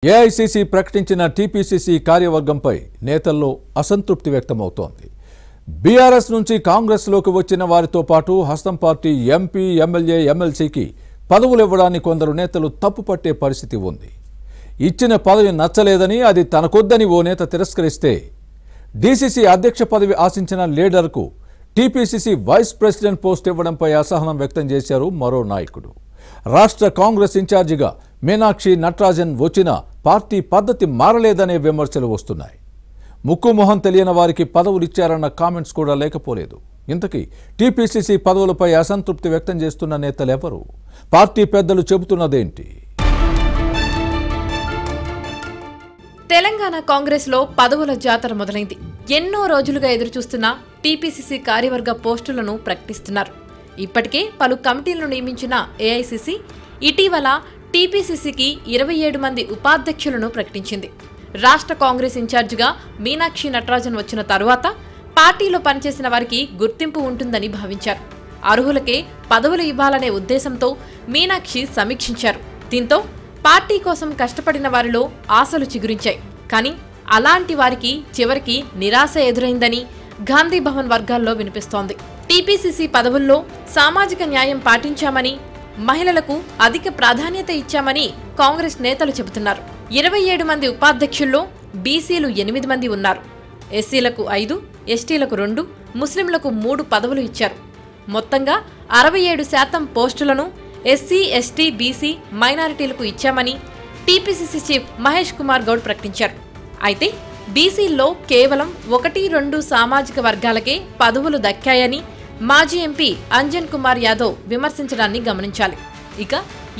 AICC ప్రకటించిన TPCC కార్యవర్గంపై నేతల్లో అసంతృప్తి వ్యక్తమవుతోంది. బీఆర్ఎస్ నుంచి కాంగ్రెస్లోకి వచ్చిన వారితో పాటు హస్తం పార్టీ ఎంపీ, ఎమ్మెల్యే, ఎమ్మెల్సీకి పదవులు ఇవ్వడాన్ని కొందరు నేతలు తప్పుపట్టే పరిస్థితి ఉంది. ఇచ్చిన పదవి నచ్చలేదని, అది తనకొద్దని ఓ నేత తిరస్కరిస్తే, డీసీసీ అధ్యక్ష పదవి ఆశించిన లీడర్కు టీపీసీసీ వైస్ ప్రెసిడెంట్ పోస్ట్ ఇవ్వడంపై అసహనం వ్యక్తం చేశారు మరో నాయకుడు. రాష్ట్ర కాంగ్రెస్ ఇన్ఛార్జిగా మీనాక్షి నటరాజన్ వచ్చినా పార్టీ పద్ధతి మారలేదనే విమర్శలు వస్తున్నాయి. ముక్కు మొహం తెలియని వారికి పదవులు ఇచ్చారన్న కామెంట్స్ కూడా లేకపోలేదు. ఇంతకీ టీపీసీసీ పదవులపై అసంతృప్తి వ్యక్తం చేస్తున్న నేతలెవరు? పార్టీ పెద్దలు చెబుతున్నదేంటి? తెలంగాణ కాంగ్రెస్లో పదవుల జాతర మొదలైంది. ఎన్నో రోజులుగా ఎదురుచూస్తున్న టీపీసీసీ కార్యవర్గ పోస్టులను ప్రకటిస్తున్నారు. ఇప్పటికే పలు కమిటీలను నియమించిన ఏఐసీసీ ఇటీవల టీపీసీసీకి 27 మంది ఉపాధ్యక్షులను ప్రకటించింది. రాష్ట్ర కాంగ్రెస్ ఇన్ఛార్జిగా మీనాక్షి నటరాజన్ వచ్చిన తరువాత పార్టీలో పనిచేసిన వారికి గుర్తింపు ఉంటుందని భావించారు. అర్హులకే పదవులు ఇవ్వాలనే ఉద్దేశంతో మీనాక్షి సమీక్షించారు. దీంతో పార్టీ కోసం కష్టపడిన వారిలో ఆశలు చిగురించాయి. కానీ అలాంటి వారికి చివరికి నిరాశ ఎదురైందని గాంధీ భవన్ వర్గాల్లో వినిపిస్తోంది. టీపీసీసీ పదవుల్లో సామాజిక న్యాయం పాటించామని, మహిళలకు అధిక ప్రాధాన్యత ఇచ్చామని కాంగ్రెస్ నేతలు చెబుతున్నారు. 27 మంది ఉపాధ్యక్షుల్లో బీసీలు 8 మంది ఉన్నారు. ఎస్సీలకు 5, ఎస్టీలకు 2, ముస్లింలకు 3 పదవులు ఇచ్చారు. మొత్తంగా 67% పోస్టులను ఎస్సీ, ఎస్టీ, బీసీ, మైనారిటీలకు ఇచ్చామని టీపీసీసీ చీఫ్ మహేష్ కుమార్ గౌడ్ ప్రకటించారు. అయితే బీసీల్లో కేవలం 1-2 సామాజిక వర్గాలకే పదవులు దక్కాయని మాజీ ఎంపీ అంజన్ కుమార్ యాదవ్ విమర్శించడాన్ని గమనించాలి. ఇక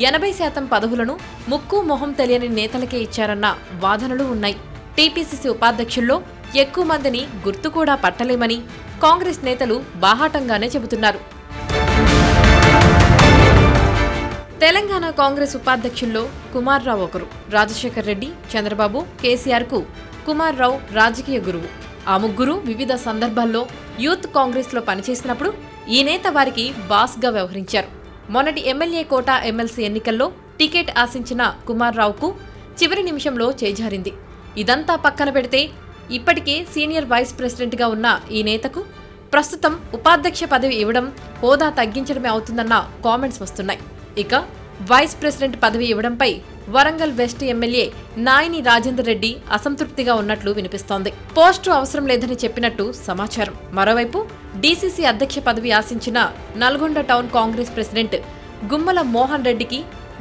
80% పదవులను ముక్కు మొహం తెలియని నేతలకే ఇచ్చారన్న వాదనలు ఉన్నాయి. టీపీసీసీ ఉపాధ్యక్షుల్లో ఎక్కువ మందిని గుర్తు కూడా పట్టలేమని కాంగ్రెస్ నేతలు బాహాటంగానే చెబుతున్నారు. తెలంగాణ కాంగ్రెస్ ఉపాధ్యక్షుల్లో కుమార్ రావు ఒకరు. రాజశేఖర్ రెడ్డి, చంద్రబాబు, కేసీఆర్కు కుమార్ రావు రాజకీయ గురువు. ఆ ముగ్గురు వివిధ సందర్భాల్లో యూత్ కాంగ్రెస్లో పనిచేసినప్పుడు ఈ నేత వారికి బాస్గా వ్యవహరించారు. మొన్నటి ఎమ్మెల్యే కోటా ఎమ్మెల్సీ ఎన్నికల్లో టికెట్ ఆశించిన కుమార్ రావుకు చివరి నిమిషంలో చేజారింది. ఇదంతా పక్కన పెడితే ఇప్పటికే సీనియర్ వైస్ ప్రెసిడెంట్గా ఉన్న ఈ నేతకు ప్రస్తుతం ఉపాధ్యక్ష పదవి ఇవ్వడం హోదా తగ్గించడమే అవుతుందన్న కామెంట్స్ వస్తున్నాయి. ఇక వైస్ ప్రెసిడెంట్ పదవి ఇవ్వడంపై వరంగల్ వెస్ట్ ఎమ్మెల్యే నాయిని రాజేందర్ రెడ్డి అసంతృప్తిగా ఉన్నట్లు వినిపిస్తోంది. పోస్టు అవసరం లేదని చెప్పినట్టు సమాచారం. మరోవైపు డీసీసీ అధ్యక్ష పదవి ఆశించిన నల్గొండ టౌన్ కాంగ్రెస్ ప్రెసిడెంట్ గుమ్మల మోహన్ రెడ్డికి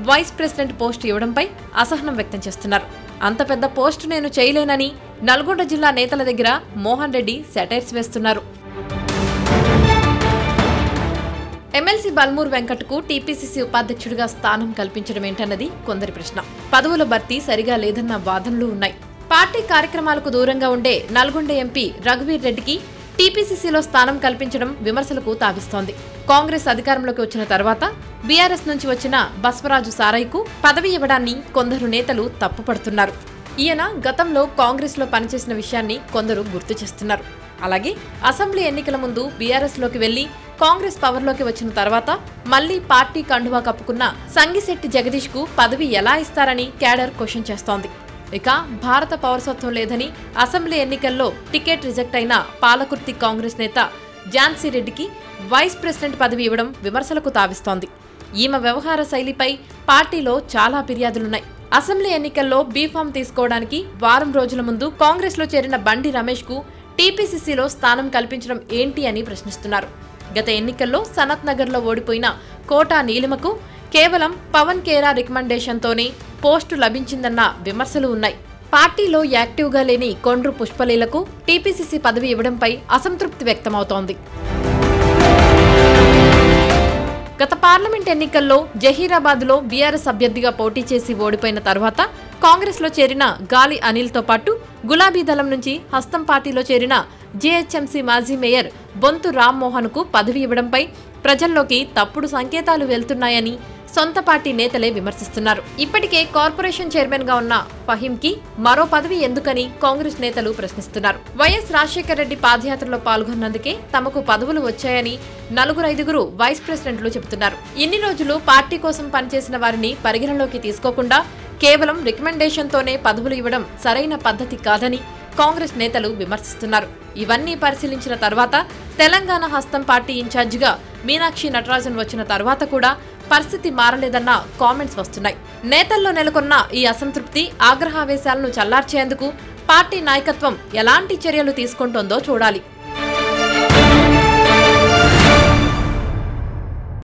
వైస్ ప్రెసిడెంట్ పోస్టు ఇవ్వడంపై అసహనం వ్యక్తం చేస్తున్నారు. అంత పెద్ద పోస్టు నేను చేయలేనని నల్గొండ జిల్లా నేతల దగ్గర మోహన్ రెడ్డి సెటైర్స్ వేస్తున్నారు. ఎమ్మెల్సీ బల్మూర్ వెంకట్కు టీపీసీసీ ఉపాధ్యక్షుడిగా స్థానం కల్పించడమేంటన్నది కొందరి ప్రశ్న. పదవుల భర్తీ సరిగా లేదన్న వాదనలు ఉన్నాయి. పార్టీ కార్యక్రమాలకు దూరంగా ఉండే నల్గొండ ఎంపీ రఘువీర్ రెడ్డికి టీపీసీసీలో స్థానం కల్పించడం విమర్శలకు తావిస్తోంది. కాంగ్రెస్ అధికారంలోకి వచ్చిన తర్వాత బీఆర్ఎస్ నుంచి వచ్చిన బస్వరాజు సారయ్యకు పదవి ఇవ్వడాన్ని కొందరు నేతలు తప్పుపడుతున్నారు. ఈయన గతంలో కాంగ్రెస్లో పనిచేసిన విషయాన్ని కొందరు గుర్తు చేస్తున్నారు. అలాగే అసెంబ్లీ ఎన్నికల ముందు బీఆర్ఎస్లోకి వెళ్లి కాంగ్రెస్ పవర్లోకి వచ్చిన తర్వాత మళ్లీ పార్టీ కండువా కప్పుకున్న సంగిశెట్టి జగదీష్కు పదవి ఎలా ఇస్తారని క్యాడర్ క్వశ్చన్ చేస్తోంది. ఇక భారత పౌరసత్వం లేదని అసెంబ్లీ ఎన్నికల్లో టికెట్ రిజెక్ట్ అయిన పాలకుర్తి కాంగ్రెస్ నేత ఝాన్సీ రెడ్డికి వైస్ ప్రెసిడెంట్ పదవి ఇవ్వడం విమర్శలకు తావిస్తోంది. ఈమె వ్యవహార శైలిపై పార్టీలో చాలా ఫిర్యాదులున్నాయి. అసెంబ్లీ ఎన్నికల్లో బీఫామ్ తీసుకోవడానికి వారం రోజుల ముందు కాంగ్రెస్లో చేరిన బండి రమేష్కు టీపీసీసీలో స్థానం కల్పించడం ఏంటి అని ప్రశ్నిస్తున్నారు. గత ఎన్నికల్లో సనత్ నగర్లో ఓడిపోయిన కోటా నీలిమకు కేవలం పవన్ ఖేరా రికమెండేషన్తోనే పోస్టు లభించిందన్న విమర్శలు ఉన్నాయి. పార్టీలో యాక్టివ్గా లేని కొండ్రు పుష్పలీలకు టీపీసీసీ పదవి ఇవ్వడంపై అసంతృప్తి వ్యక్తమవుతోంది. గత పార్లమెంట్ ఎన్నికల్లో జహీరాబాద్లో బీఆర్ఎస్ అభ్యర్థిగా పోటీ చేసి ఓడిపోయిన తర్వాత కాంగ్రెస్లో చేరిన గాలి అనిల్తో పాటు గులాబీ దళం నుంచి హస్తం పార్టీలో చేరిన జీహెచ్ఎంసీ మాజీ మేయర్ బొంతు రామ్మోహన్కు పదవి ఇవ్వడంపై ప్రజల్లోకి తప్పుడు సంకేతాలు వెళ్తున్నాయని సొంత పార్టీ నేతలే విమర్శిస్తున్నారు. ఇప్పటికే కార్పొరేషన్ చైర్మన్ గా ఉన్న ఫహీంకి మరో పదవి ఎందుకని కాంగ్రెస్ నేతలు ప్రశ్నిస్తున్నారు. వైఎస్ రాజశేఖర్ రెడ్డి పాదయాత్రలో పాల్గొన్నందుకే తమకు పదవులు వచ్చాయని 4-5 వైస్ ప్రెసిడెంట్లు చెబుతున్నారు. ఇన్ని రోజులు పార్టీ కోసం పనిచేసిన వారిని పరిగణలోకి తీసుకోకుండా కేవలం రికమెండేషన్తోనే పదవులు ఇవ్వడం సరైన పద్ధతి కాదని కాంగ్రెస్ నేతలు విమర్శిస్తున్నారు. ఇవన్నీ పరిశీలించిన తర్వాత తెలంగాణ హస్తం పార్టీ ఇన్ఛార్జిగా మీనాక్షి నటరాజన్ వచ్చిన తర్వాత కూడా పరిస్థితి మారలేదన్న కామెంట్స్ వస్తున్నాయి. నేతల్లో నెలకొన్న ఈ అసంతృప్తి, ఆగ్రహావేశాలను చల్లార్చేందుకు పార్టీ నాయకత్వం ఎలాంటి చర్యలు తీసుకుంటోందో చూడాలి.